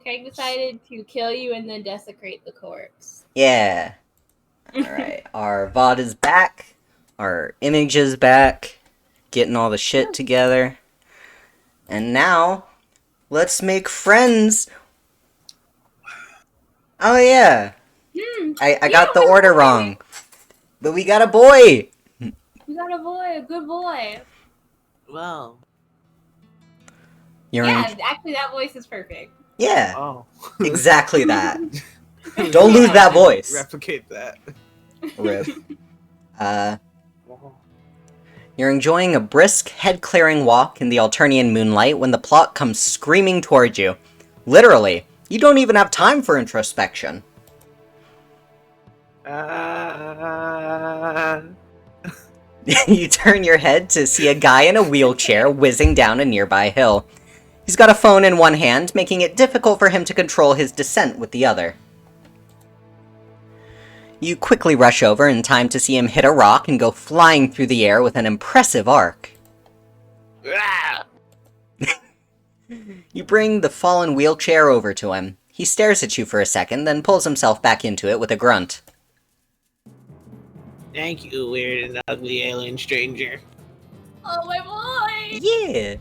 I decided to kill you and then desecrate the corpse. Yeah. Alright, our VOD is back. Our image is back. Getting all the shit together. And now, let's make friends. Oh yeah. I got the order wrong. But we got a boy! You got a boy, a good boy. Wow. Actually that voice is perfect. Yeah. Oh. Exactly that. Don't lose that voice. Replicate that. Rip. You're enjoying a brisk, head-clearing walk in the Alternian moonlight when the plot comes screaming towards you. Literally, you don't even have time for introspection. You turn your head to see a guy in a wheelchair whizzing down a nearby hill. He's got a phone in one hand, making it difficult for him to control his descent with the other. You quickly rush over in time to see him hit a rock and go flying through the air with an impressive arc. You bring the fallen wheelchair over to him. He stares at you for a second, then pulls himself back into it with a grunt. Thank you, weird and ugly alien stranger. Oh, my boy! Yeah!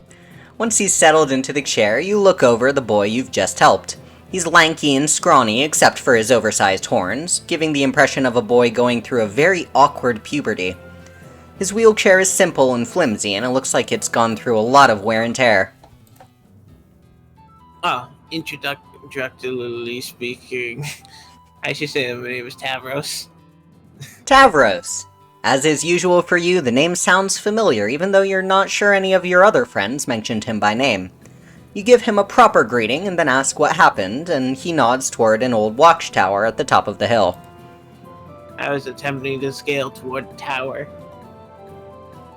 Once he's settled into the chair, you look over the boy you've just helped. He's lanky and scrawny except for his oversized horns, giving the impression of a boy going through a very awkward puberty. His wheelchair is simple and flimsy, and it looks like it's gone through a lot of wear and tear. Oh, introductorily speaking, I should say that my name is Tavros. Tavros! As is usual for you, the name sounds familiar, even though you're not sure any of your other friends mentioned him by name. You give him a proper greeting and then ask what happened, and he nods toward an old watchtower at the top of the hill. I was attempting to scale toward the tower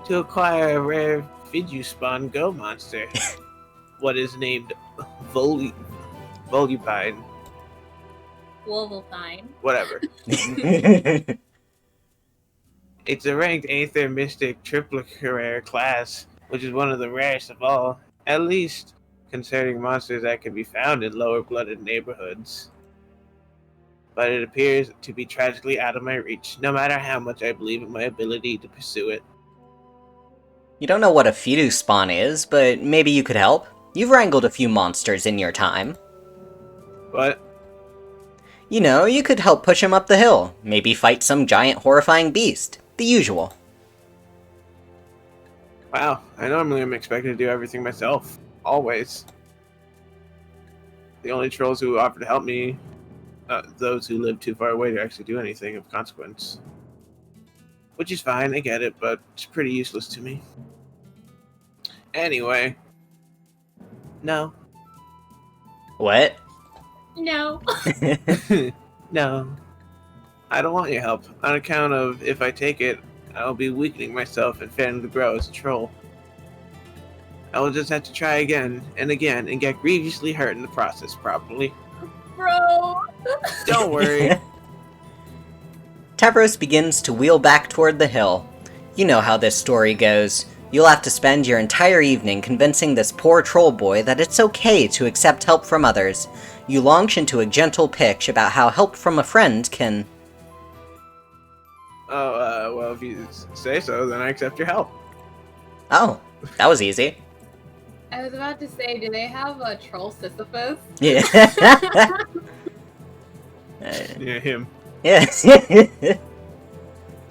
to acquire a rare Fiduspawn Go monster. What is named Volubine. Wolvine. Whatever. It's a ranked Aether Mystic Triplicate Rare class, which is one of the rarest of all, at least concerning monsters that can be found in lower-blooded neighborhoods. But it appears to be tragically out of my reach, no matter how much I believe in my ability to pursue it. You don't know what a Fiduspawn is, but maybe you could help. You've wrangled a few monsters in your time. What? You know, you could help push him up the hill. Maybe fight some giant horrifying beast. The usual. Wow, I normally am expected to do everything myself. Always. The only trolls who offer to help me, those who live too far away to actually do anything of consequence. Which is fine, I get it, but it's pretty useless to me. Anyway. No. What? No. No. I don't want your help, on account of, if I take it, I'll be weakening myself and failing to grow as a troll. I will just have to try again and again and get grievously hurt in the process, probably. Bro! Don't worry. Tavros begins to wheel back toward the hill. You know how this story goes. You'll have to spend your entire evening convincing this poor troll boy that it's okay to accept help from others. You launch into a gentle pitch about how help from a friend can... Oh, well, if you say so, then I accept your help. Oh, that was easy. I was about to say, do they have a troll Sisyphus? Yeah. Yeah, him. Yeah.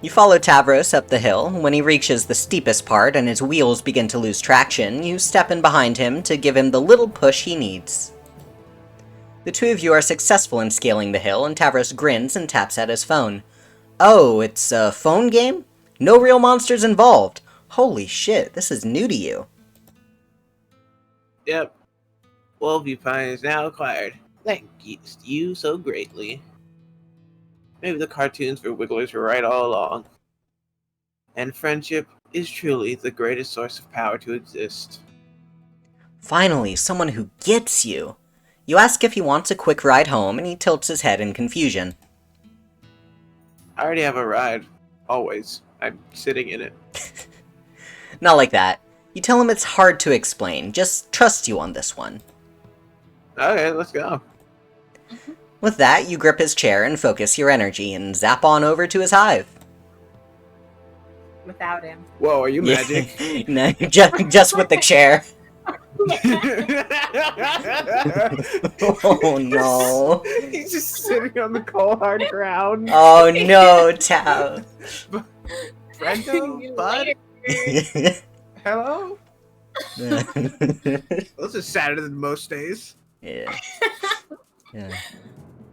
You follow Tavros up the hill. When he reaches the steepest part and his wheels begin to lose traction, you step in behind him to give him the little push he needs. The two of you are successful in scaling the hill, and Tavros grins and taps at his phone. Oh, it's a phone game? No real monsters involved. Holy shit, this is new to you. Yep. Wolvepine is now acquired. Thank you so greatly. Maybe the cartoons for Wigglers were right all along. And friendship is truly the greatest source of power to exist. Finally, someone who gets you. You ask if he wants a quick ride home, and he tilts his head in confusion. I already have a ride. Always. I'm sitting in it. Not like that. You tell him it's hard to explain, just trust you on this one. Okay, let's go. With that, you grip his chair and focus your energy and zap on over to his hive. Without him. Whoa, are you magic? No, just with the chair. Oh no. He's just sitting on the cold hard ground. Oh no, Tav. Brendo, bud, hello? This is sadder than most days. Yeah. Yeah. You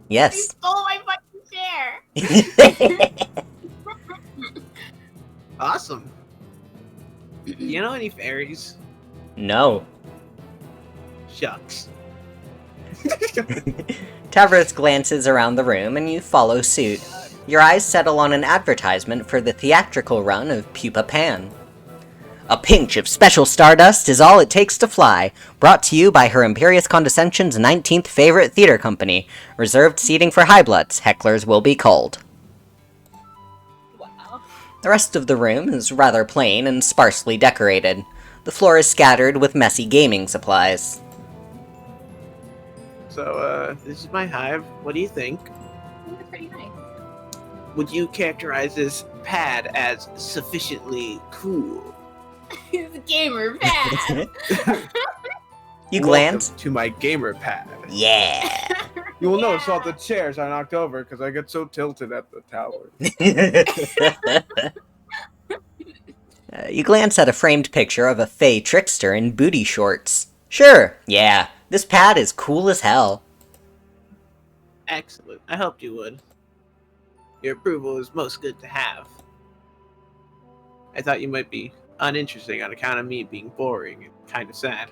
Yes. stole my fucking chair. Awesome. You know any fairies? No. Shucks. Tavros glances around the room and you follow suit. Your eyes settle on an advertisement for the theatrical run of Pupa Pan. A pinch of special stardust is all it takes to fly, brought to you by Her Imperious Condescension's 19th favorite theater company. Reserved seating for highbloods, hecklers will be cold. Wow. The rest of the room is rather plain and sparsely decorated. The floor is scattered with messy gaming supplies. So, this is my hive. What do you think? They're pretty nice. Would you characterize this pad as sufficiently cool? He's a gamer, bad. You glance. Welcome to my gamer pad. Yeah. You will notice all the chairs are knocked over because I get so tilted at the tower. You glance at a framed picture of a fey trickster in booty shorts. Sure, yeah, this pad is cool as hell. Excellent. I hoped you would. Your approval is most good to have. I thought you might be uninteresting on account of me being boring and kind of sad.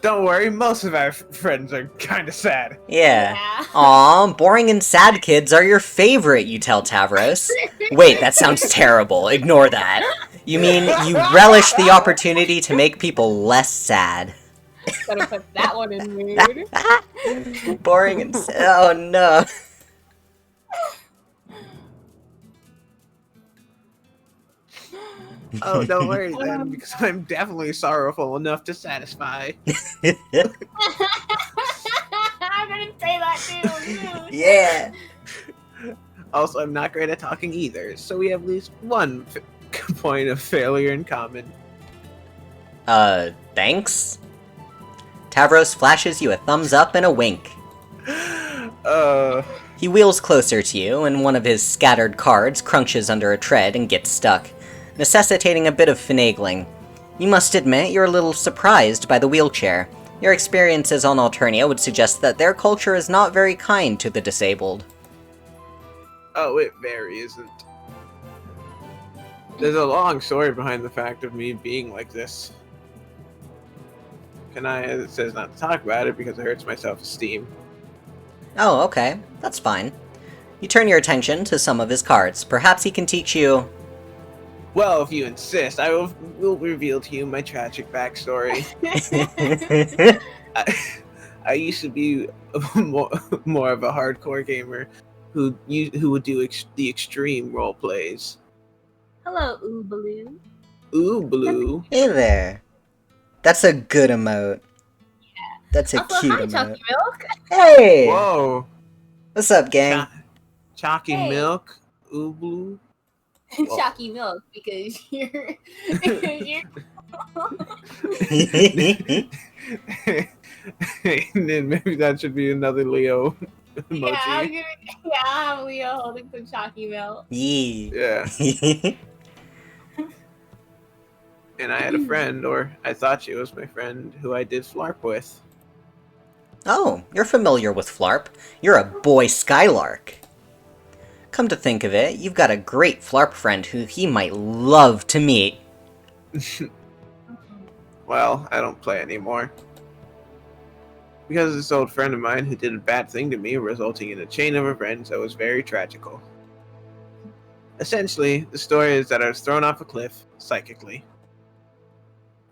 Don't worry, most of our friends are kind of sad. Yeah. Yeah. Aw, boring and sad kids are your favorite, you tell Tavros. Wait, that sounds terrible. Ignore that. You mean you relish the opportunity to make people less sad. Gotta put that one in mood. Boring and sad. Oh no. Oh, don't worry then, because I'm definitely sorrowful enough to satisfy. I'm gonna say that too. Yeah. Also, I'm not great at talking either, so we have at least one point of failure in common. Thanks? Tavros flashes you a thumbs up and a wink. He wheels closer to you, and one of his scattered cards crunches under a tread and gets stuck, necessitating a bit of finagling. You must admit you're a little surprised by the wheelchair. Your experiences on Alternia would suggest that their culture is not very kind to the disabled. Oh, it very isn't. There's a long story behind the fact of me being like this. Kanaya says not to talk about it because it hurts my self-esteem. Oh, okay. That's fine. You turn your attention to some of his cards. Perhaps he can teach you... Well, if you insist, I will reveal to you my tragic backstory. I used to be more of a hardcore gamer who would do the extreme role plays. Hello, Oobaloo. Ooh, Blue. Hey there. That's a good emote. Yeah. That's a Also, cute hi, emote. Chalky Milk. Hey! Whoa. What's up, gang? Chalky Hey. Milk. Ooh, Blue. Chalky Milk, because you're... And then maybe that should be another Leo emoji. I'll have Leo holding some Chalky Milk. Yee. Yeah. And I had a friend, or I thought she was my friend, who I did flarp with. Oh, you're familiar with Flarp. You're a boy Skylark. Come to think of it, you've got a great Flarp friend who he might love to meet. Well, I don't play anymore. Because of this old friend of mine who did a bad thing to me, resulting in a chain of events that was very tragical. Essentially, the story is that I was thrown off a cliff, psychically,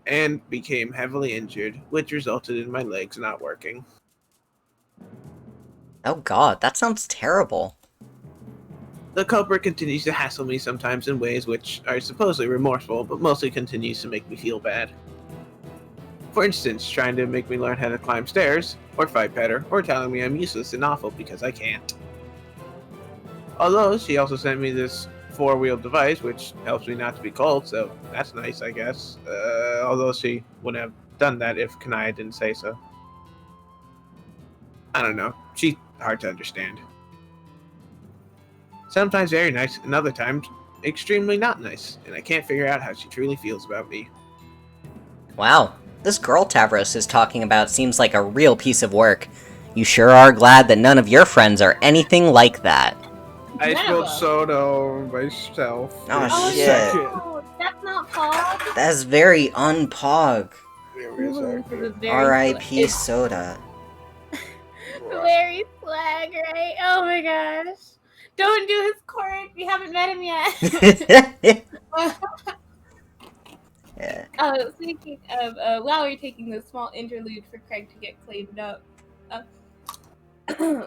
and became heavily injured, which resulted in my legs not working. Oh god, that sounds terrible. The culprit continues to hassle me sometimes in ways which are supposedly remorseful, but mostly continues to make me feel bad. For instance, trying to make me learn how to climb stairs, or fight better, or telling me I'm useless and awful because I can't. Although, she also sent me this 4-wheeled device, which helps me not to be cold, so that's nice, I guess. Although she wouldn't have done that if Kanaya didn't say so. I don't know. She's hard to understand. Sometimes very nice, and other times extremely not nice, and I can't figure out how she truly feels about me. Wow, this girl Tavros is talking about seems like a real piece of work. You sure are glad that none of your friends are anything like that. I None spilled of them. soda over myself. Oh, for a shit. second. No, that's not Paul. That's very unpog. Very sorry. This is very R.I.P. it's soda. very swag, right? Oh my gosh. Don't do his chord. We haven't met him yet. Yeah. Speaking of, while we're taking this small interlude for Craig to get cleaned up,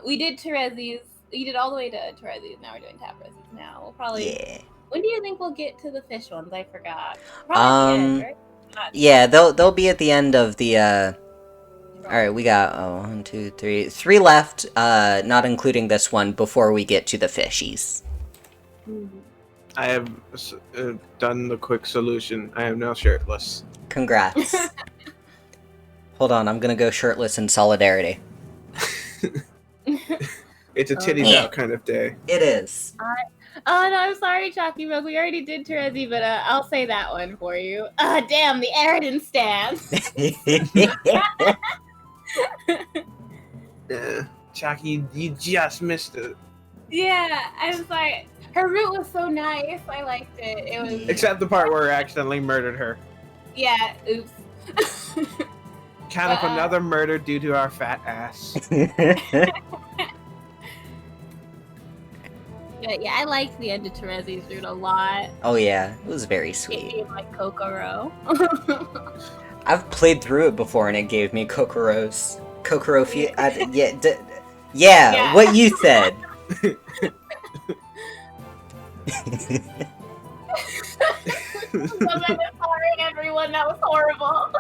we did Terezi's. We did all the way to Terezi's. Now we're doing Tavros's now. We'll probably. Yeah. When do you think we'll get to the fish ones? I forgot. Probably at the end, right? Yeah, they'll be at the end of the, Alright, we got, 1, 2, 3, 3 left, not including this one, before we get to the fishies. I have done the quick solution. I am now shirtless. Congrats. Hold on, I'm gonna go shirtless in solidarity. It's a titties out kind of day. It is. Oh no, I'm sorry, Chalky Rose. We already did Terezi, but I'll say that one for you. Damn, the Aridin stance. Chucky, you just missed it. Yeah, I'm sorry. Her route was so nice. I liked it. It was. Except the part where I accidentally murdered her. Yeah. Oops. Count up another murder due to our fat ass. Yeah, I liked the end of Terezi's route a lot. Oh yeah, it was very It sweet. gave like Kokoro. I've played through it before and it gave me Kokoros. Kokoro yeah, what you said. I'm sorry, everyone. That was horrible.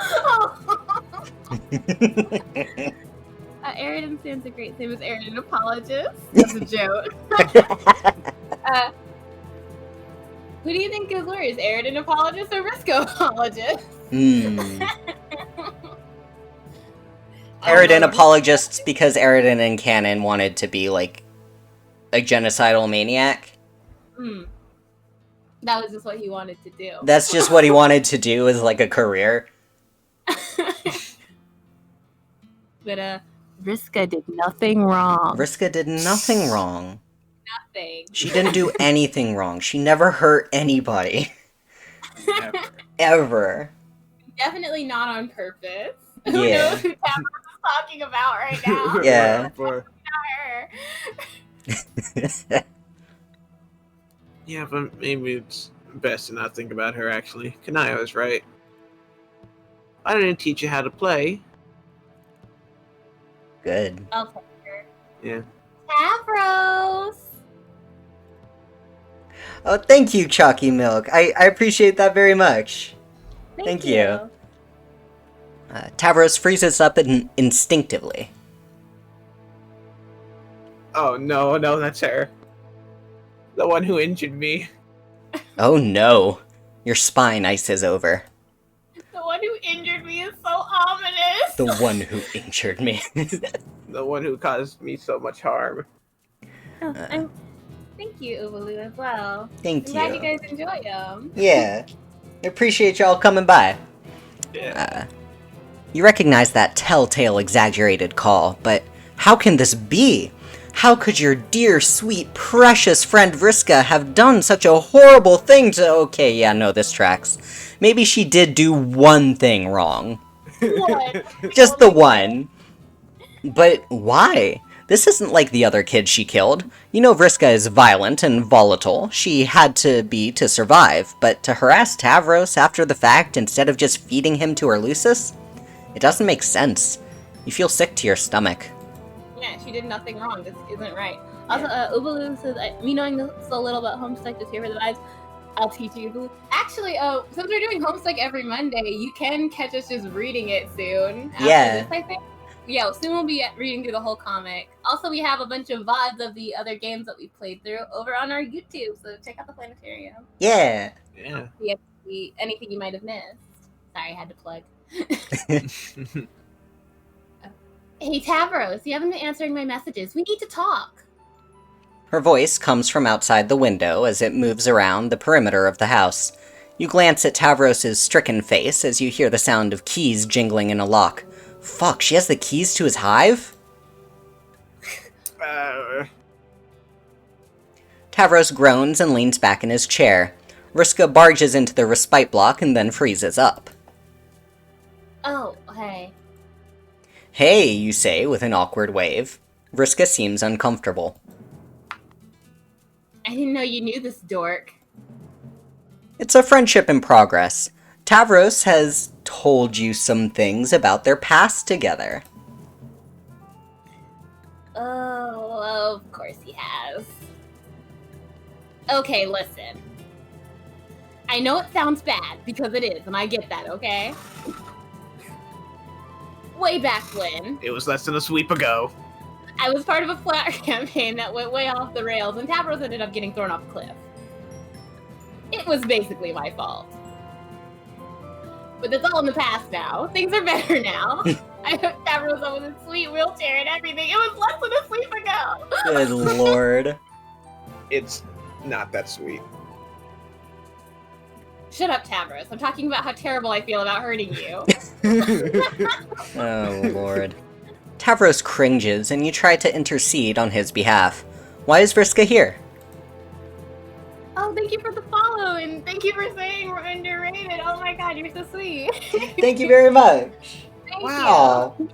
Aridin stands a great same as Aridin apologist. That's a joke. Who do you think is worse, Aridin apologist or Risco apologist? Aridin apologists because Aridin and Canon wanted to be like a genocidal maniac. That was just what he wanted to do. That's just what he wanted to do as like a career. But Vriska did nothing wrong. Vriska did nothing wrong. Nothing. She didn't do anything wrong. She never hurt anybody. Ever. Definitely not on purpose. Yeah. Who knows who Tavros is talking about right now? Yeah. Yeah, but maybe it's best to not think about her, actually. Kanaya was right. I didn't teach you how to play. Good. I'll take her. Yeah. Tavros! Oh, thank you, Chalky Milk. I appreciate that very much. Thank you. Tavros freezes up instinctively. Oh, no, that's her. The one who injured me. Oh no. Your spine ice is over. The one who injured me is so ominous. The one who injured me. The one who caused me so much harm. Thank you, Ubalu, as well. Thank I'm you. glad you guys enjoy them. Yeah. I appreciate y'all coming by. Yeah. You recognize that telltale exaggerated call, but how can this be? How could your dear, sweet, precious friend Vriska have done such a horrible thing to— Okay, yeah, no, this tracks. Maybe she did do one thing wrong. What? Just the one. But why? This isn't like the other kids she killed. You know Vriska is violent and volatile. She had to be to survive, but to harass Tavros after the fact instead of just feeding him to her Lucis? It doesn't make sense. You feel sick to your stomach. Yeah, she did nothing wrong. This isn't right. Also, Ubalu says, me knowing so little about Homestuck just here for the vibes, I'll teach you, Ubalu. Actually, Actually, since we're doing Homestuck every Monday, you can catch us just reading it soon. After Yeah. this, I think. Yeah, soon we'll be reading through the whole comic. Also, we have a bunch of VODs of the other games that we played through over on our YouTube, so check out the Planetarium. Yeah. Yeah. See anything you might have missed. Sorry, I had to plug. Hey, Tavros, you haven't been answering my messages. We need to talk. Her voice comes from outside the window as it moves around the perimeter of the house. You glance at Tavros' stricken face as you hear the sound of keys jingling in a lock. Fuck, she has the keys to his hive? Tavros groans and leans back in his chair. Vriska barges into the respite block and then freezes up. Oh, hey. Hey, you say with an awkward wave. Vriska seems uncomfortable. I didn't know you knew this dork. It's a friendship in progress. Tavros has told you some things about their past together. Oh, of course he has. Okay, listen. I know it sounds bad, because it is, and I get that, okay? Way back when, It was less than a sweep ago. I was part of a flower campaign that went way off the rails, and Tavros ended up getting thrown off a cliff. It was basically my fault. But it's all in the past now. Things are better now. I hooked Tavros up with a sweet wheelchair and everything. It was less than a sweep ago. Good lord. It's not that sweet. Shut up, Tavros. I'm talking about how terrible I feel about hurting you. Oh lord. Tavros cringes and you try to intercede on his behalf. Why is Vriska here? Oh, thank you for the follow, and thank you for saying we're underrated. Oh my god, you're so sweet. Thank you very much. Thank Wow. you.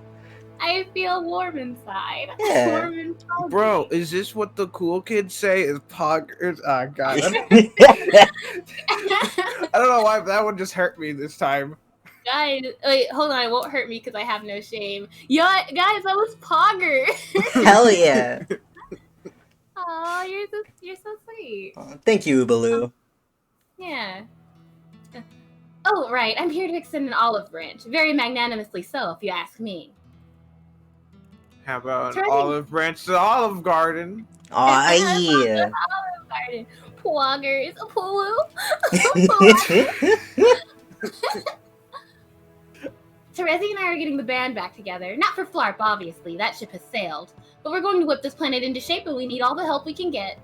I feel warm inside. Yeah. Warm and fuzzy. Bro, is this what the cool kids say is poggers? Oh, God. I don't know why, but that one just hurt me this time. Guys, wait, hold on. It won't hurt me because I have no shame. Yeah, guys, I was Pogger. Hell yeah. Aw, you're so sweet. Thank you, Ubaloo. Yeah. Oh, right. I'm here to extend an olive branch. Very magnanimously so, if you ask me. How about an Try- olive branch to the Olive Garden? Aw, yeah. Olive Garden. Poggers. Poo. Terezi and I are getting the band back together. Not for Flarp, obviously. That ship has sailed. But we're going to whip this planet into shape, and we need all the help we can get.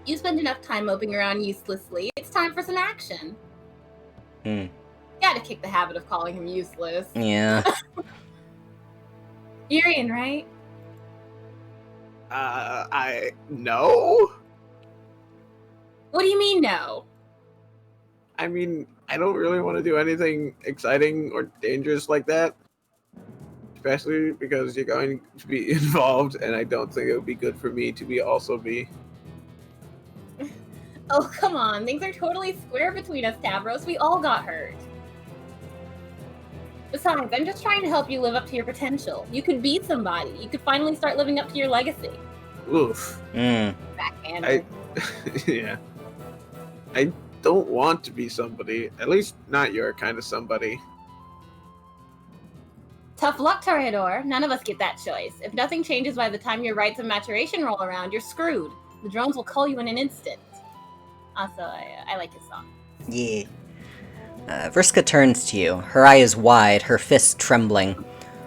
You spend enough time moping around uselessly. It's time for some action. Gotta kick the habit of calling him useless. Yeah. Urian, right? No? What do you mean, no? I mean, I don't really want to do anything exciting or dangerous like that. Especially because you're going to be involved, and I don't think it would be good for me to also be. Oh, come on. Things are totally square between us, Tavros. We all got hurt. Besides, I'm just trying to help you live up to your potential. You could be somebody. You could finally start living up to your legacy. Oof. Backhander. Yeah. I don't want to be somebody. At least not your kind of somebody. Tough luck, Toreador. None of us get that choice. If nothing changes by the time your rites of maturation roll around, you're screwed. The drones will call you in an instant. Also, I like his song. Yeah. Vriska turns to you, her eyes wide, her fists trembling.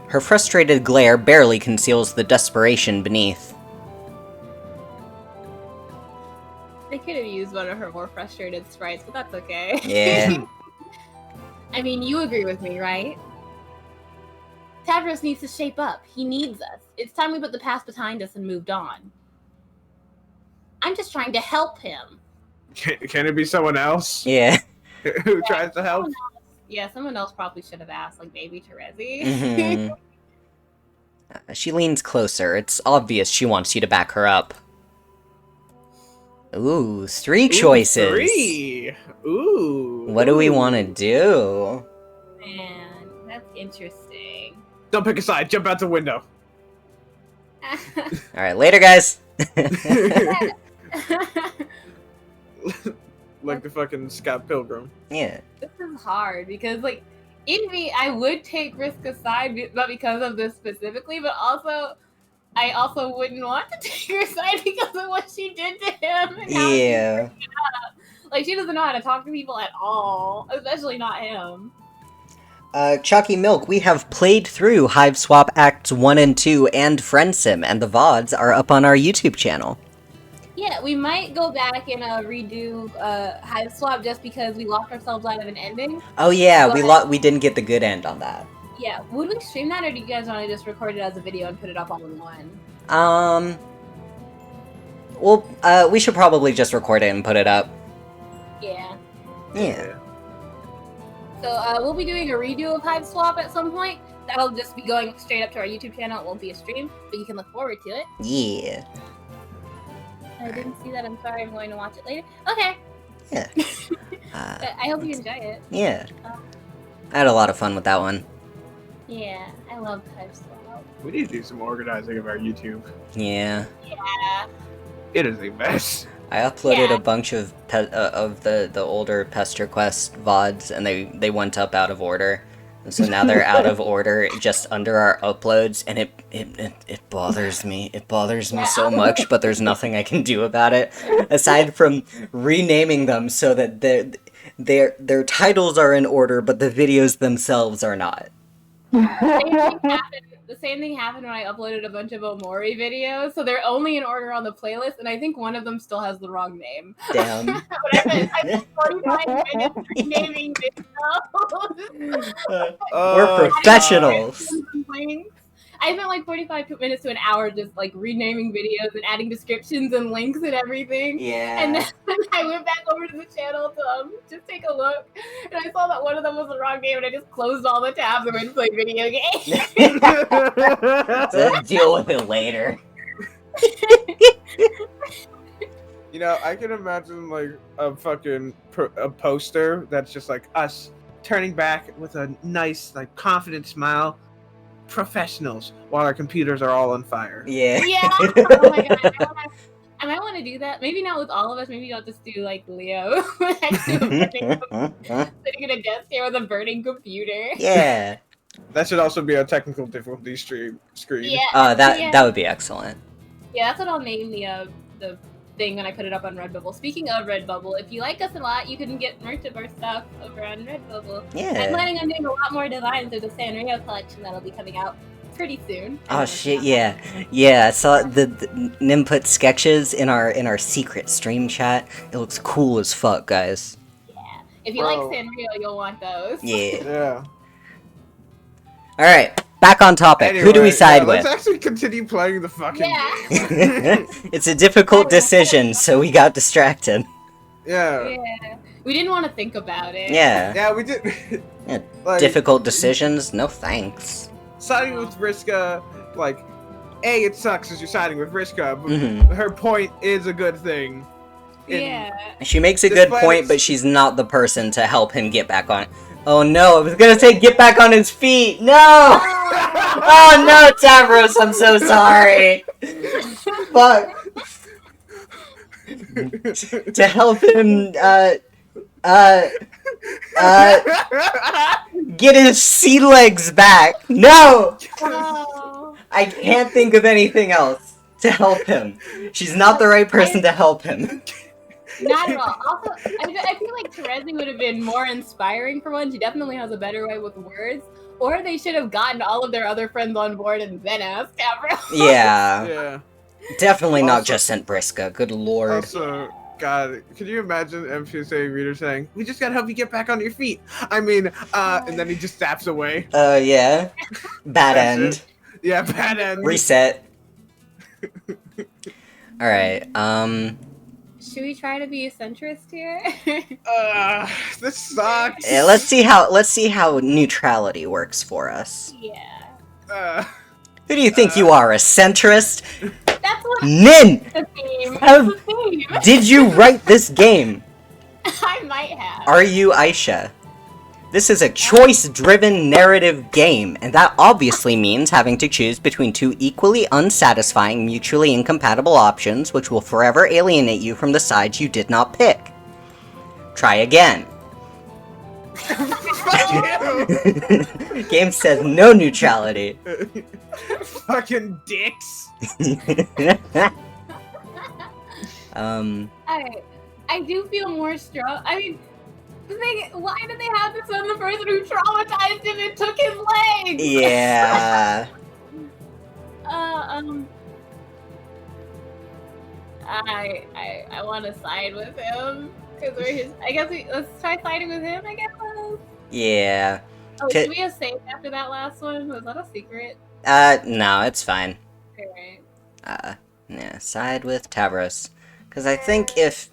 Her frustrated glare barely conceals the desperation beneath. They could have used one of her more frustrated sprites, but that's okay. Yeah. I mean, you agree with me, right? Tavros needs to shape up. He needs us. It's time we put the past behind us and moved on. I'm just trying to help him. Can it be someone else Yeah. who tries to help? Yeah, someone else probably should have asked, like maybe Terezi. Mhm. She leans closer. It's obvious she wants you to back her up. Ooh, three choices. Three. Ooh. What do we want to do? Man, that's interesting. Don't pick a side. Jump out the window. Alright, later, guys. like the fucking Scott Pilgrim. Yeah. This is hard because, like, in me, I would take Vriska's side, not because of this specifically, but also, I also wouldn't want to take her side because of what she did to him. And how she's Yeah. bringing it up. Like, she doesn't know how to talk to people at all, especially not him. Chalky Milk, we have played through Hive Swap Acts 1 and 2 and Friendsim, and the VODs are up on our YouTube channel. Yeah, we might go back and redo Hive Swap just because we locked ourselves out of an ending. Oh yeah, But- we didn't get the good end on that. Yeah, would we stream that, or do you guys want to just record it as a video and put it up all in one? Well, we should probably just record it and put it up. Yeah. Yeah. So we'll be doing a redo of Hive Swap at some point. That'll just be going straight up to our YouTube channel. It won't be a stream, but you can look forward to it. Yeah. I didn't see that. I'm sorry. I'm going to watch it later. Okay. Yeah. But I hope you enjoy it. Yeah. I had a lot of fun with that one. Yeah, I love Hive Swap. We need to do some organizing of our YouTube. Yeah. Yeah. It is a mess. I uploaded Yeah. a bunch of the older Pesterquest VODs, and they went up out of order. And so now they're out of order just under our uploads, and it bothers me. It bothers me so much, but there's nothing I can do about it aside from renaming them so that their titles are in order, but the videos themselves are not. The same thing happened when I uploaded a bunch of Omori videos. So they're only in order on the playlist, and I think one of them still has the wrong name. Damn. But I spent 45 minutes renaming videos. We're professionals. I spent like 45 minutes to an hour just like renaming videos and adding descriptions and links and everything. Yeah. And then I went back over to the channel to just take a look, and I saw that one of them was the wrong name, and I just closed all the tabs and went to play video games. So deal with it later. You know, I can imagine like a fucking a poster that's just like us turning back with a nice, like, confident smile. Professionals, while our computers are all on fire. Yeah. Yeah. Oh my god. I might want to do that. Maybe not with all of us. Maybe I'll just do like Leo next to a sitting at a desk here with a burning computer. Yeah. That should also be a technical difficulty screen. Yeah. That would be excellent. Yeah, that's what I'll name the thing when I put it up on Redbubble. Speaking of Redbubble, if you like us a lot, you can get merch of our stuff over on Redbubble. I'm Yeah. planning on doing a lot more designs of the Sanrio collection that'll be coming out pretty soon. Oh shit, yeah. Yeah, I saw the Nim put sketches in our secret stream chat. It looks cool as fuck, guys. If you like Sanrio, you'll want those. Yeah. Yeah. Alright, back on topic. Anyway, Who do we side Let's with? actually continue playing the fucking Yeah. game. It's a difficult decision, so we got distracted. Yeah. Yeah. We didn't want to think about it. Yeah. Yeah, we did. Yeah, Like, difficult decisions? No thanks. siding with Vriska, like, A, it sucks as you're siding with Vriska, but Mhm. her point is a good thing. And Yeah. She makes a good Despite point, its- but she's not the person to help him get back on. Oh no, I was gonna say get back on his feet! No! Oh no, Tavros, I'm so sorry! Fuck. To help him, get his sea legs back! No! Oh. I can't think of anything else to help him. She's not the right person to help him. Not at all. Also, I feel like Terezi would have been more inspiring for one. She definitely has a better way with words. Or they should have gotten all of their other friends on board and then asked Tavros. Yeah. Yeah. Definitely not Also- just sent Briska. Good lord. Also, God, could you imagine MPSA reader saying, "We just gotta help you get back on your feet"? I mean, and then he just zaps away. Yeah. Bad That's end. it. Yeah, bad end. Reset. Alright, Should we try to be a centrist here? This sucks. yeah, let's see how neutrality works for us. Yeah. Who do you think you are, a centrist? That's what Nin! the theme. Have- That's the theme. Did you write this game? I might have. Are you Aisha? This is a choice-driven narrative game, and that obviously means having to choose between two equally unsatisfying, mutually incompatible options, which will forever alienate you from the sides you did not pick. Try again. Fuck you! Game says no neutrality. Fucking dicks. I do feel more strong. I mean, why did they have this on the person who traumatized him and took his legs? Yeah. I want to side with him because we're his. I guess let's try siding with him. I guess. Yeah. Oh, should we have saved after that last one? Was that a secret? No, it's fine. Alright. Yeah, side with Tavros. Because I think if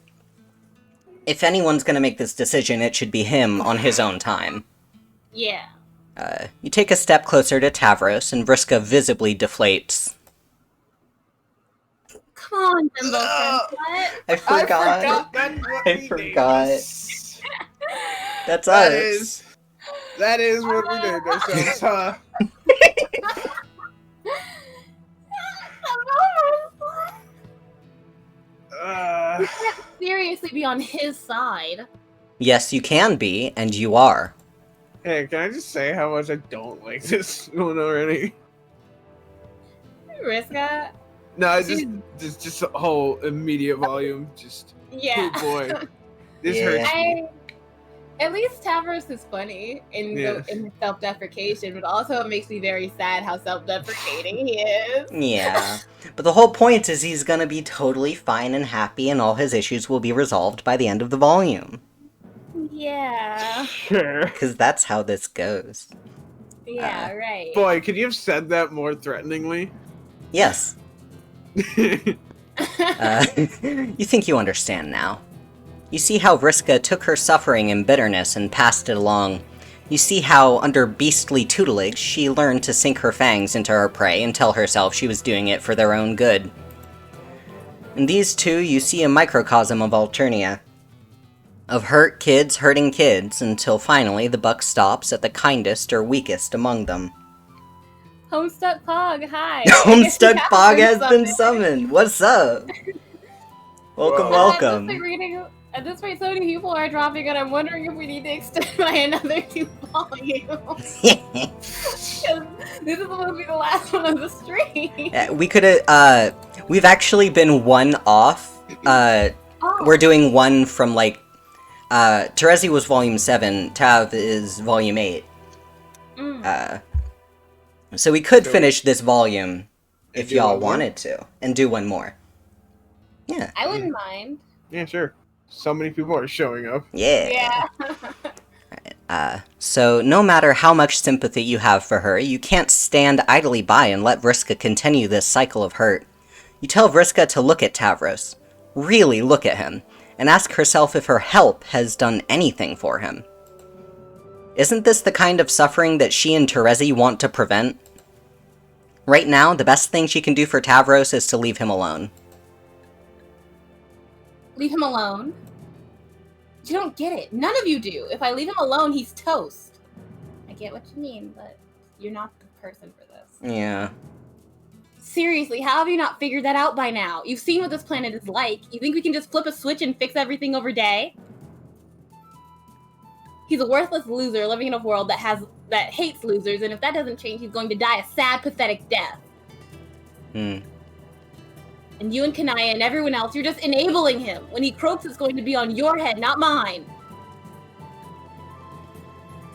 anyone's gonna make this decision, it should be him on his own time. Yeah. You take a step closer to Tavros, and Vriska visibly deflates. Come on, Jimbo What? I forgot. I forgot. That's us. That is what we did ourselves, huh? We can't seriously be on his side. Yes, you can be, and you are. Hey, can I just say how much I don't like this one already? Vriska? No, it's just a whole immediate volume. Just yeah. Oh boy, this Yeah. hurts. At least Tavros is funny in his self-deprecation, but also it makes me very sad how self-deprecating he is. Yeah. But the whole point is he's gonna be totally fine and happy, and all his issues will be resolved by the end of the volume. Yeah. Sure. Because that's how this goes. Yeah, right. Boy, could you have said that more threateningly? Yes. You think you understand now. You see how Vriska took her suffering and bitterness and passed it along. You see how, under beastly tutelage, she learned to sink her fangs into her prey and tell herself she was doing it for their own good. In these two, you see a microcosm of Alternia. Of hurt kids hurting kids, until finally the buck stops at the kindest or weakest among them. Homestuck Pog, hi. Homestuck Pog has been summoned! What's up? Welcome, welcome. At this rate, so many people are dropping, and I'm wondering if we need to extend by another 2 volumes. Because this is supposed to be the last one of the stream. We could've, we've actually been one off. We're doing one from, like, Terezi was volume 7, Tav is volume 8. So we could finish this volume if y'all wanted to, and do one more. Yeah. I wouldn't mind. Yeah, sure. So many people are showing up. Yeah. So no matter how much sympathy you have for her, you can't stand idly by and let Vriska continue this cycle of hurt. You tell Vriska to look at Tavros, really look at him, and ask herself if her help has done anything for him. Isn't this the kind of suffering that she and Terezi want to prevent? Right now, the best thing she can do for Tavros is to leave him alone. Leave him alone? You don't get it. None of you do. If I leave him alone, he's toast. I get what you mean, but you're not the person for this. Yeah. Seriously, how have you not figured that out by now? You've seen what this planet is like. You think we can just flip a switch and fix everything over day? He's a worthless loser living in a world that hates losers, and if that doesn't change, he's going to die a sad, pathetic death. And you and Kanaya and everyone else, you're just enabling him. When he croaks, it's going to be on your head, not mine.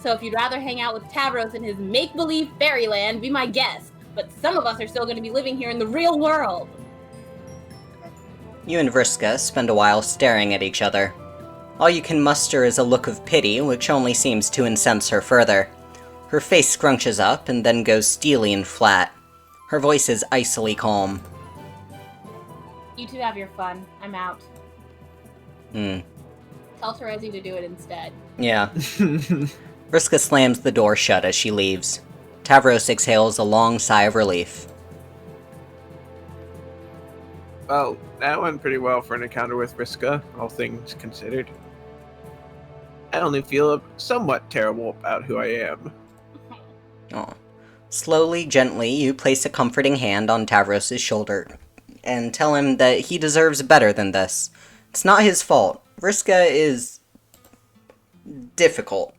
So if you'd rather hang out with Tavros in his make-believe fairyland, be my guest. But some of us are still going to be living here in the real world. You and Vriska spend a while staring at each other. All you can muster is a look of pity, which only seems to incense her further. Her face scrunches up and then goes steely and flat. Her voice is icily calm. You two have your fun. I'm out. Tell Terezi to do it instead. Yeah. Vriska slams the door shut as she leaves. Tavros exhales a long sigh of relief. Well, that went pretty well for an encounter with Vriska, all things considered. I only feel somewhat terrible about who I am. Oh. Slowly, gently, you place a comforting hand on Tavros' shoulder and tell him that he deserves better than this. It's not his fault. Vriska is difficult.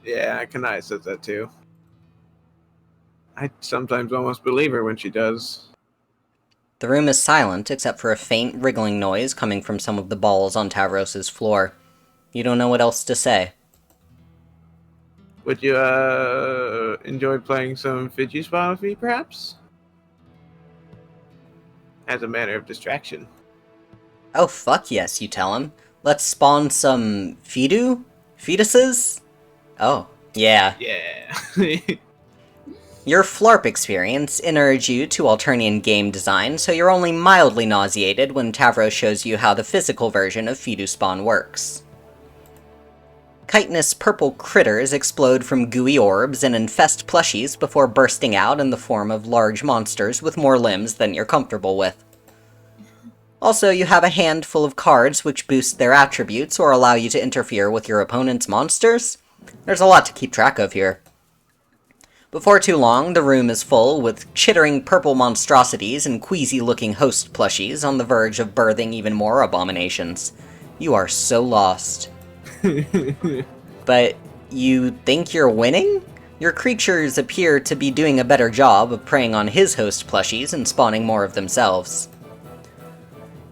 Yeah, Kanai says that too. I sometimes almost believe her when she does. The room is silent, except for a faint wriggling noise coming from some of the balls on Tavros's floor. You don't know what else to say. Would you, enjoy playing some Fidget Spot with me, perhaps? As a manner of distraction. Oh, fuck yes, you tell him. Let's spawn some fetuses? Oh, yeah. Yeah. Your FLARP experience inured you to Alternian game design, so you're only mildly nauseated when Tavros shows you how the physical version of fetus spawn works. Chitinous purple critters explode from gooey orbs and infest plushies before bursting out in the form of large monsters with more limbs than you're comfortable with. Also, you have a handful of cards which boost their attributes or allow you to interfere with your opponent's monsters. There's a lot to keep track of here. Before too long, the room is full with chittering purple monstrosities and queasy-looking host plushies on the verge of birthing even more abominations. You are so lost. But you think you're winning? Your creatures appear to be doing a better job of preying on his host plushies and spawning more of themselves.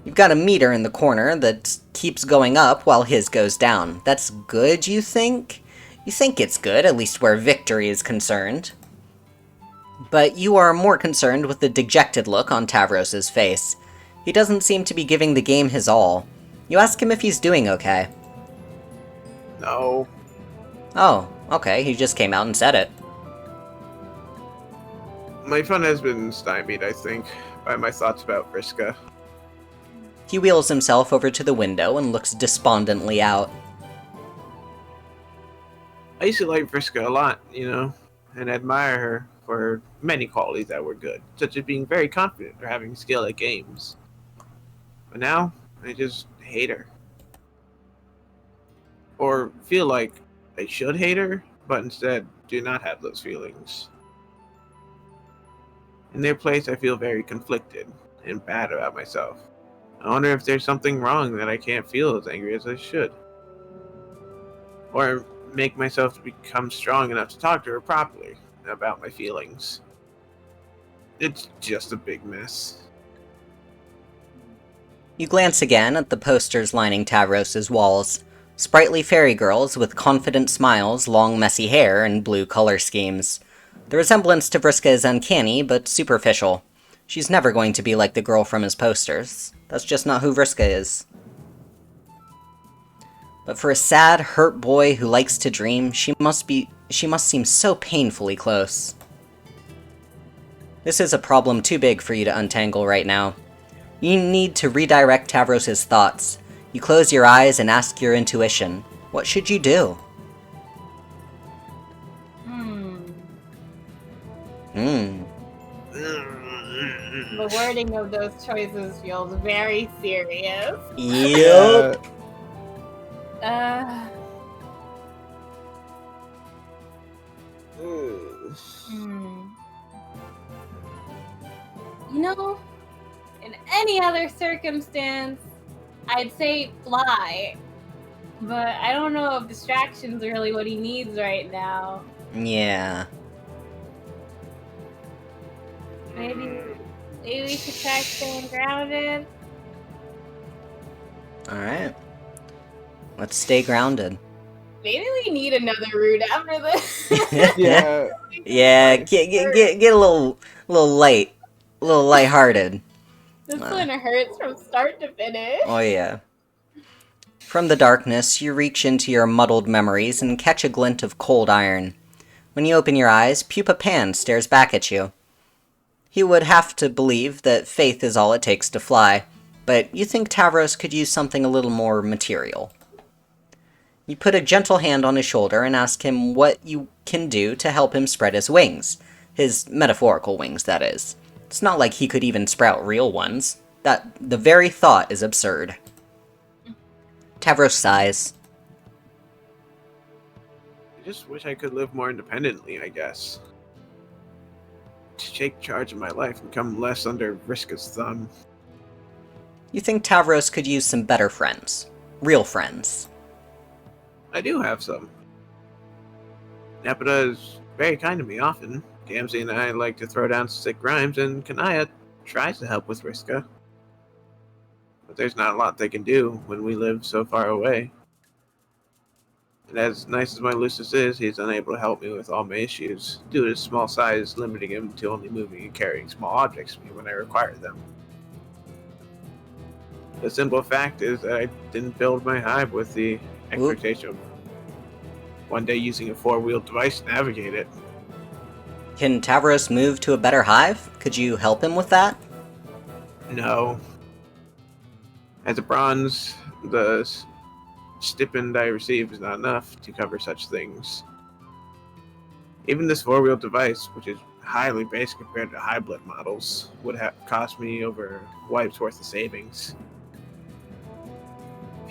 You've got a meter in the corner that keeps going up while his goes down. That's good, you think? You think it's good, at least where victory is concerned. But you are more concerned with the dejected look on Tavros's face. He doesn't seem to be giving the game his all. You ask him if he's doing okay. No. Oh, okay, he just came out and said it. My fun has been stymied, I think, by my thoughts about Vriska. He wheels himself over to the window and looks despondently out. I used to like Vriska a lot, and admire her for her many qualities that were good, such as being very confident or having skill at games. But now, I just hate her. Or feel like I should hate her, but instead do not have those feelings. In their place, I feel very conflicted and bad about myself. I wonder if there's something wrong that I can't feel as angry as I should. Or make myself to become strong enough to talk to her properly about my feelings. It's just a big mess. You glance again at the posters lining Tavros's walls. Sprightly fairy girls with confident smiles, long messy hair, and blue color schemes. The resemblance to Vriska is uncanny, but superficial. She's never going to be like the girl from his posters. That's just not who Vriska is. But for a sad, hurt boy who likes to dream, she must seem so painfully close. This is a problem too big for you to untangle right now. You need to redirect Tavros's thoughts. You close your eyes and ask your intuition. What should you do? The wording of those choices feels very serious. Yep. In any other circumstance, I'd say fly. But I don't know if distraction's really what he needs right now. Yeah. Maybe we should try staying grounded. Alright. Let's stay grounded. Maybe we need another route after this. Yeah. Yeah, get a little lighthearted. This one hurts from start to finish. Oh yeah. From the darkness, you reach into your muddled memories and catch a glint of cold iron. When you open your eyes, Pupa Pan stares back at you. He would have to believe that faith is all it takes to fly, but you think Tavros could use something a little more material. You put a gentle hand on his shoulder and ask him what you can do to help him spread his wings. His metaphorical wings, that is. It's not like he could even sprout real ones. The very thought is absurd. Tavros sighs. I just wish I could live more independently, I guess. To take charge of my life and come less under Vriska's thumb. You think Tavros could use some better friends. Real friends. I do have some. Nepeta is very kind to me often. Gamzee and I like to throw down sick rhymes, and Kanaya tries to help with Riska. But there's not a lot they can do when we live so far away. And as nice as my Lucius is, he's unable to help me with all my issues, due to his small size limiting him to only moving and carrying small objects to me when I require them. The simple fact is that I didn't build my hive with the expectation of one day using a four-wheeled device to navigate it. Can Tavros move to a better hive? Could you help him with that? No. As a bronze, the stipend I receive is not enough to cover such things. Even this four-wheeled device, which is highly basic compared to high-blood models, would have cost me over a wife's worth of savings.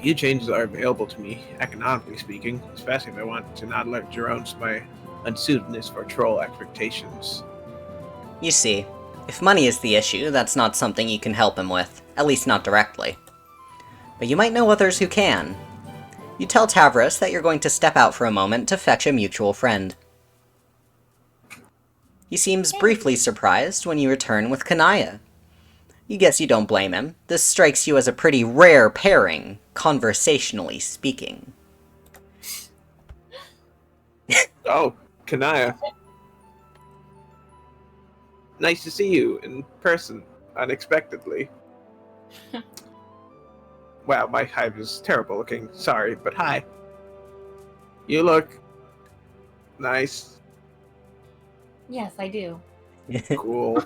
Few changes are available to me, economically speaking, especially if I want to not let Jerome's my unsuitedness for troll expectations. You see, if money is the issue, that's not something you can help him with, at least not directly. But you might know others who can. You tell Tavros that you're going to step out for a moment to fetch a mutual friend. He seems briefly surprised when you return with Kanaya. You guess you don't blame him. This strikes you as a pretty rare pairing, conversationally speaking. Oh, Kanaya. Nice to see you in person, unexpectedly. Wow, my hive is terrible looking. Sorry, but hi. You look nice. Yes, I do. Cool.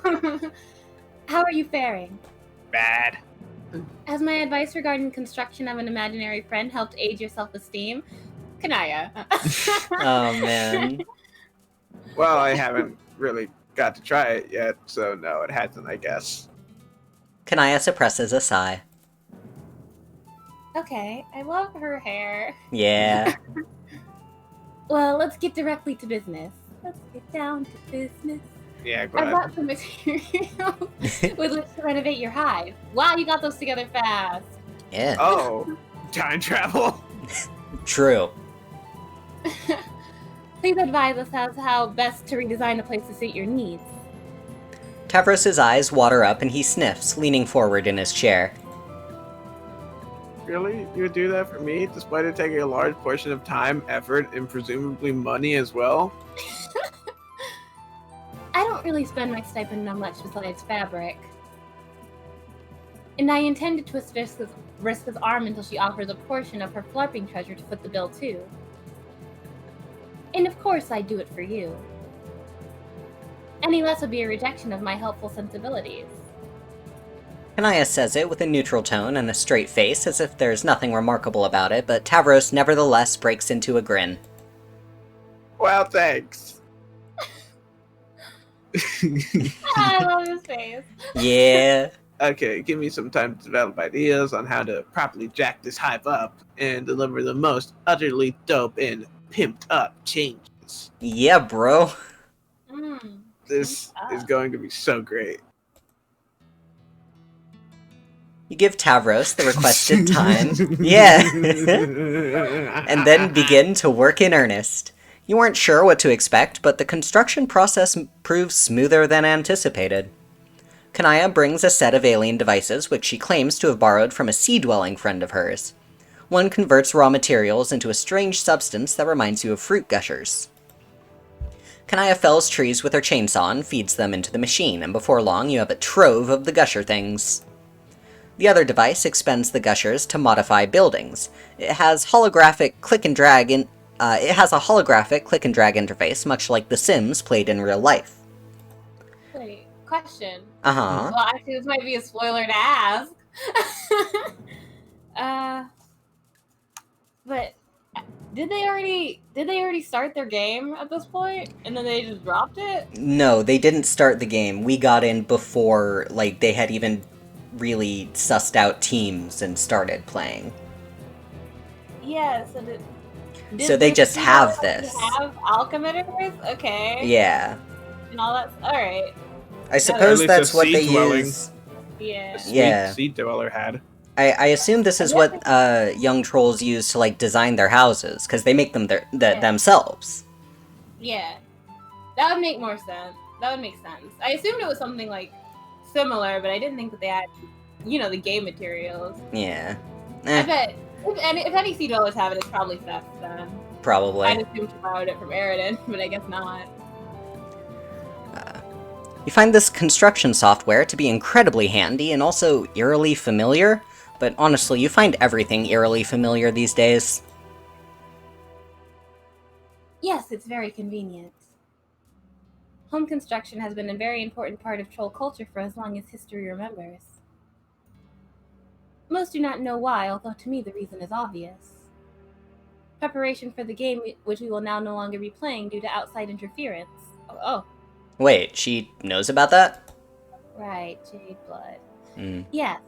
How are you faring? Bad. Has my advice regarding construction of an imaginary friend helped aid your self-esteem? Kanaya. Oh, man. Well, I haven't really got to try it yet, so no, it hasn't, I guess. Kanaya suppresses a sigh. Okay, I love her hair. Yeah. Well, let's get directly to business. Let's get down to business. Yeah, go I ahead. bought some materials with which to renovate your hive. Wow, you got those together fast. Yeah. Oh, time travel. True. Please advise us as how best to redesign the place to suit your needs. Tavros' eyes water up and he sniffs, leaning forward in his chair. Really? You would do that for me, despite it taking a large portion of time, effort, and presumably money as well? I don't really spend my stipend on much besides fabric. And I intended to twist Riska's arm until she offers a portion of her flarping treasure to foot the bill too. And of course I'd do it for you. Any less would be a rejection of my helpful sensibilities. Kanaya says it with a neutral tone and a straight face, as if there's nothing remarkable about it, but Tavros nevertheless breaks into a grin. Well, thanks. I love his face. Yeah. Okay, give me some time to develop ideas on how to properly jack this hive up and deliver the most utterly dope and pimped up changes. Yeah, bro. This is going to be so great. You give Tavros the requested time. Yeah. And then begin to work in earnest. You weren't sure what to expect, but the construction process proves smoother than anticipated. Kanaya brings a set of alien devices which she claims to have borrowed from a sea-dwelling friend of hers. One converts raw materials into a strange substance that reminds you of fruit gushers. Kanaya fells trees with her chainsaw and feeds them into the machine, and before long you have a trove of the gusher things. The other device expends the gushers to modify buildings. It has holographic click and drag interface, much like The Sims played in real life. Wait, question. Uh-huh. Well, actually, this might be a spoiler to ask. But did they already start their game at this point, and then they just dropped it? No, they didn't start the game. We got in before, like, they had even really sussed out teams and started playing. Yeah, So they just have this. Have alchemitters? Okay. Yeah. And all that. Alright. I suppose least that's a what they sea-dwelling. use. Yeah. A sweet Yeah. sea dweller had. I assume this is what young trolls use to like design their houses, because they make them themselves. Yeah, that would make more sense. That would make sense. I assumed it was something like similar, but I didn't think that they had, the game materials. Yeah. I bet if any sea dwellers have it, it's probably theft then. Probably. I'd assumed to borrowed it from Eridan, but I guess not. You find this construction software to be incredibly handy and also eerily familiar, but honestly, you find everything eerily familiar these days. Yes, it's very convenient. Home construction has been a very important part of troll culture for as long as history remembers. Most do not know why, although to me the reason is obvious. Preparation for the game, which we will now no longer be playing due to outside interference. Oh. Wait, she knows about that? Right, Jade Blood. Hmm. Yes.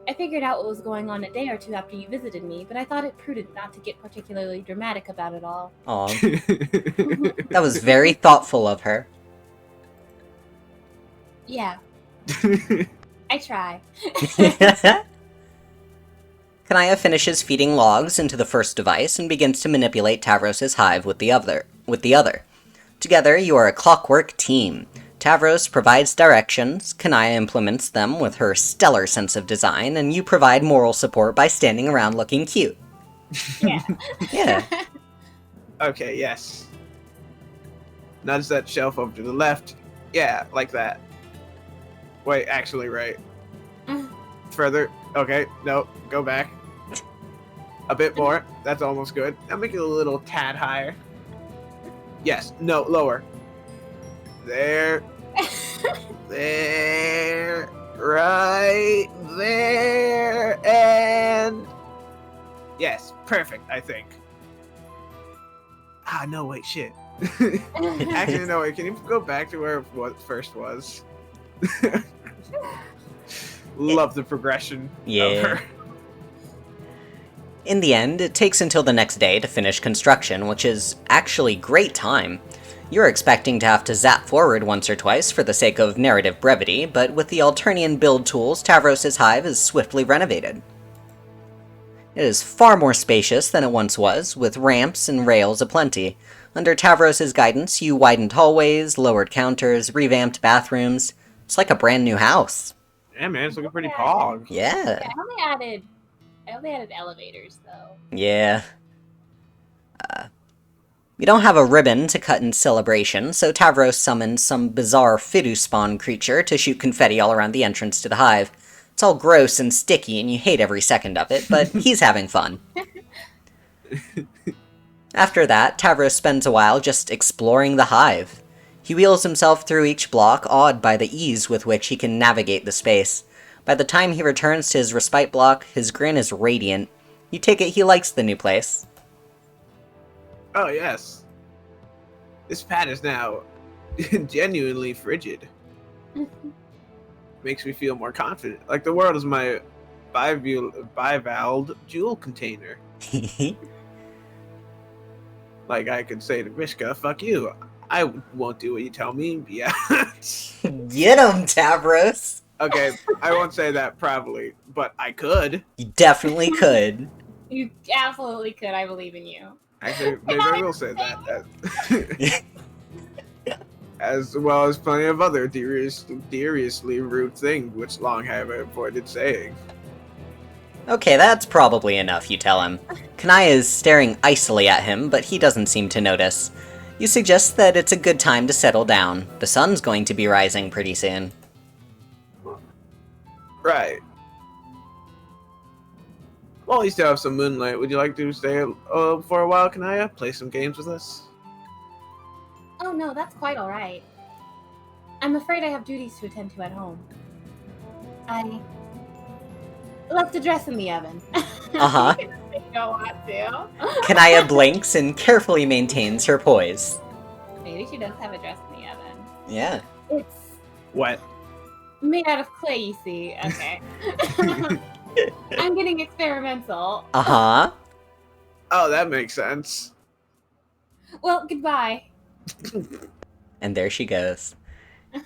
I figured out what was going on a day or two after you visited me, but I thought it prudent not to get particularly dramatic about it all. Aw. That was very thoughtful of her. Yeah. I try. Kanaya finishes feeding logs into the first device and begins to manipulate Tavros' hive with the other. Together, you are a clockwork team. Tavros provides directions, Kanaya implements them with her stellar sense of design, and you provide moral support by standing around looking cute. Yeah. Yeah. Okay, yes. Nudge that shelf over to the left. Yeah, like that. Wait, actually, right. Further. Okay, no, go back. A bit more. That's almost good. I'll make it a little tad higher. Yes, no, lower. There. There. Right there. And... yes, perfect, I think. Ah, no, wait, shit. Actually, no, wait, can you go back to where what first was? Love the progression of her. In the end, it takes until the next day to finish construction, which is actually great time. You're expecting to have to zap forward once or twice for the sake of narrative brevity, but with the Alternian build tools, Tavros' hive is swiftly renovated. It is far more spacious than it once was, with ramps and rails aplenty. Under Tavros' guidance, you widened hallways, lowered counters, revamped bathrooms. It's like a brand new house. Yeah, man, it's looking pretty pog. Yeah. I only added elevators, though. Yeah. You don't have a ribbon to cut in celebration, so Tavros summons some bizarre Fiduspawn creature to shoot confetti all around the entrance to the hive. It's all gross and sticky, and you hate every second of it, but he's having fun. After that, Tavros spends a while just exploring the hive. He wheels himself through each block, awed by the ease with which he can navigate the space. By the time he returns to his respite block, his grin is radiant. You take it he likes the new place. Oh, yes. This pad is now genuinely frigid. Makes me feel more confident. Like the world is my bivalved jewel container. Like I could say to Rishka, fuck you. I won't do what you tell me. Yeah. Get him, Tavros! Okay, I won't say that probably, but I could. You definitely could. You absolutely could. I believe in you. Actually, maybe I will say that. As well as plenty of other seriously rude things which long have avoided saying. Okay, that's probably enough, you tell him. Kanaya is staring icily at him, but he doesn't seem to notice. You suggest that it's a good time to settle down. The sun's going to be rising pretty soon. Right. Well, we still have some moonlight. Would you like to stay for a while, Kanaya? Play some games with us? Oh no, that's quite alright. I'm afraid I have duties to attend to at home. I left a dress in the oven. Uh-huh. You don't want to. Kanaya blinks and carefully maintains her poise. Maybe she does have a dress in the oven. Yeah. It's What? made out of clay, you see. Okay. I'm getting experimental. Uh-huh. Oh, that makes sense. Well, goodbye. And there she goes.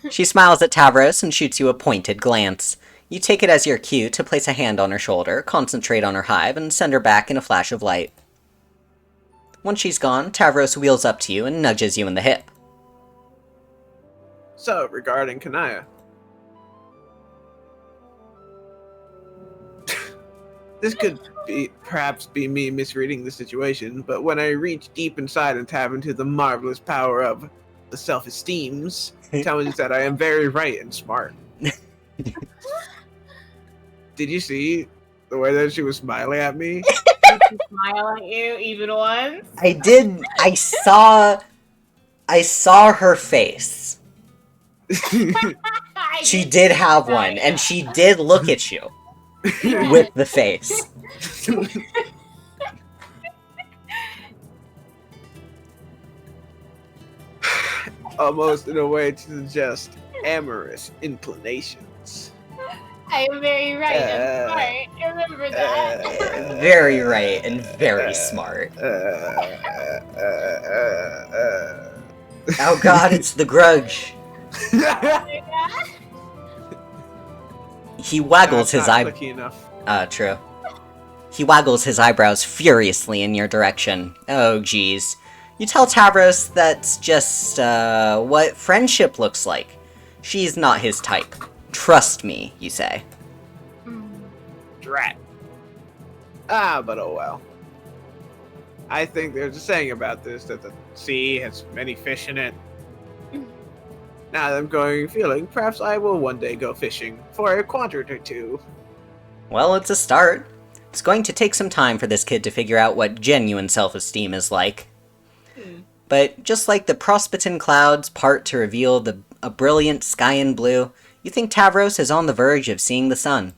She smiles at Tavros and shoots you a pointed glance. You take it as your cue to place a hand on her shoulder, concentrate on her hive, and send her back in a flash of light. Once she's gone, Tavros wheels up to you and nudges you in the hip. So, regarding Kanaya. This could perhaps be me misreading the situation, but when I reach deep inside and tap into the marvelous power of the self-esteems, telling us that I am very right and smart. Did you see the way that she was smiling at me? Did she smile at you even once? I did. I saw her face. She did have one, and she did look at you with the face. Almost in a way to suggest amorous inclinations. I am very right and smart. Remember that. Very right and very smart. Oh god, it's the grudge. Oh my God. He waggles his True. He waggles his eyebrows furiously in your direction. Oh geez. You tell Tavros that's just, what friendship looks like. She's not his type. Trust me, you say. Drat. But oh well. I think there's a saying about this, that the sea has many fish in it. Now that I'm going feeling, perhaps I will one day go fishing for a quadrant or two. Well, it's a start. It's going to take some time for this kid to figure out what genuine self-esteem is like. But just like the Prospitan clouds part to reveal a brilliant sky in blue, you think Tavros is on the verge of seeing the sun.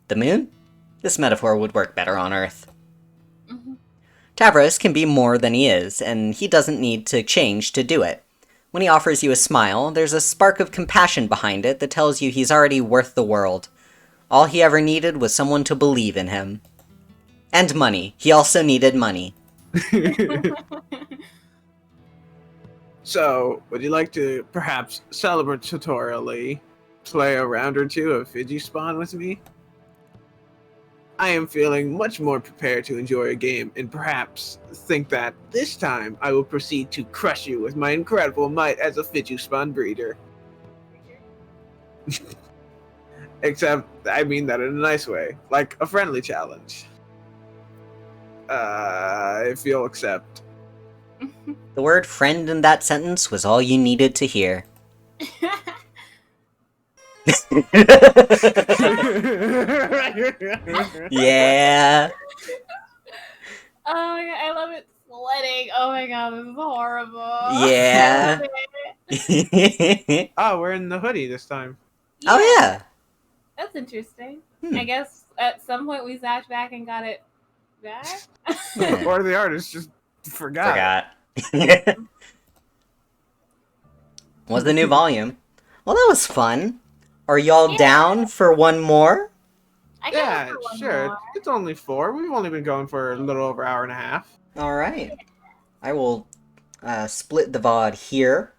The moon? This metaphor would work better on Earth. Tavros can be more than he is, and he doesn't need to change to do it. When he offers you a smile, there's a spark of compassion behind it that tells you he's already worth the world. All he ever needed was someone to believe in him. And money. He also needed money. So, would you like to perhaps celebratorily play a round or two of Fidgy Spawn with me? I am feeling much more prepared to enjoy a game, and perhaps think that this time I will proceed to crush you with my incredible might as a Fidgy Spawn breeder. Except, I mean that in a nice way, like a friendly challenge. If you'll accept. The word friend in that sentence was all you needed to hear. Yeah. Oh my God, I love it sweating. Oh my God, this is horrible. Yeah. Oh, we're in the hoodie this time. Oh yeah. That's interesting. I guess at some point we zapped back and got it back. Yeah. Or the artist just forgot. Was the new volume. Well, that was fun. Are y'all down for one more? I can Yeah, go for one sure. more. It's only 4. We've only been going for a little over an hour and a half. Alright. I will split the VOD here.